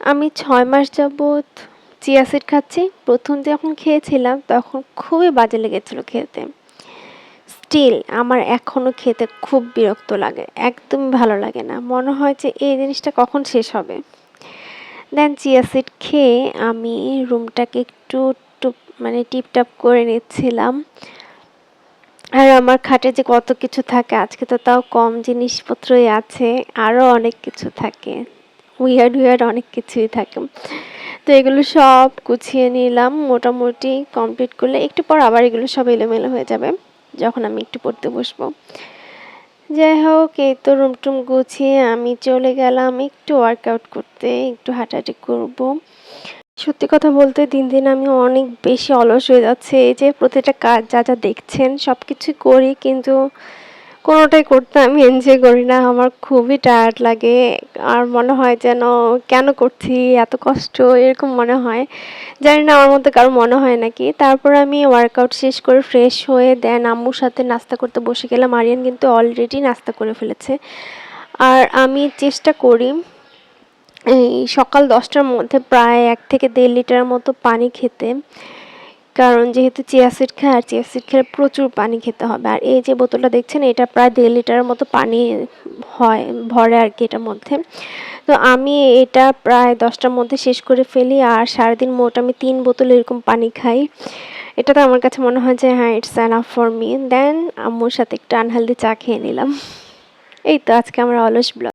আমি ৬ মাস যাবৎ chia seed খাচ্ছি। ১ম যখন খেয়েছিলাম তখন খুবই বাজে লেগেছিল খেতে। স্টিল আমার এখনো খেতে খুব বিরক্ত লাগে। একদমই ভালো লাগে না। মনে হয় যে এই জিনিসটা কখন শেষ হবে? দেন চিয়া সিড খেয়ে আমি রুমটাকে একটু টুপ মানে টিপটাপ করে নিচ্ছিলাম। আর আমার খাটে যে কত কিছু থাকে, আজকে তো তাও কম জিনিসপত্রই আছে। আরও অনেক কিছু থাকে। উইয়ার্ড অনেক কিছুই থাকে। তো এগুলো সব গুছিয়ে নিলাম। মোটামুটি কমপ্লিট করলে একটু পর আবার এগুলো সব এলোমেলো হয়ে যাবে যখন আমি একটু পড়তে বসবো। যাই হোক, এই তো রুম-টুম গুছিয়ে আমি চলে গেলাম একটু ওয়ার্কআউট করতে, একটু হাঁটাহাঁটি করব। সত্যি কথা বলতে দিন আমি অনেক বেশি অলস হয়ে যাচ্ছে। এই যে প্রতিটা কাজ যা দেখছেন সবকিছুই করি, কিন্তু কোনোটাই করতে আমি এনজয় করি না। আমার খুবই টায়ার্ড লাগে। আর মনে হয় যেন কেন করছি এত কষ্ট, এরকম মনে হয়। জানি না আমার মধ্যে কারো মনে হয় নাকি। তারপর আমি ওয়ার্কআউট শেষ করে ফ্রেশ হয়ে দেন আম্মুর সাথে নাস্তা করতে বসে গেলাম। আরিয়ান কিন্তু অলরেডি নাস্তা করে ফেলেছে। আর আমি চেষ্টা করি এই সকাল ১০টার মধ্যে প্রায় ১ থেকে ১.৫ লিটার মতো পানি খেতে। কারণ যেহেতু চিয়া সিড খাই, আর চিয়া সিড খেলে প্রচুর পানি খেতে হবে। আর এই যে বোতলটা দেখছেন, এটা প্রায় ১.৫ লিটারের মতো পানি ভরে আর কি এটার মধ্যে। তো আমি এটা প্রায় ১০টার মধ্যে শেষ করে ফেলি। আর সারাদিন মোট আমি ৩ বোতল এরকম পানি খাই। এটাতে আমার কাছে মনে হয় যে হ্যাঁ, ইটস এনাফ ফর মি। দেন আম্মুর সাথে একটু আনহেলদি চা খেয়ে নিলাম। এই তো আজকে আমার অলস ব্লগ।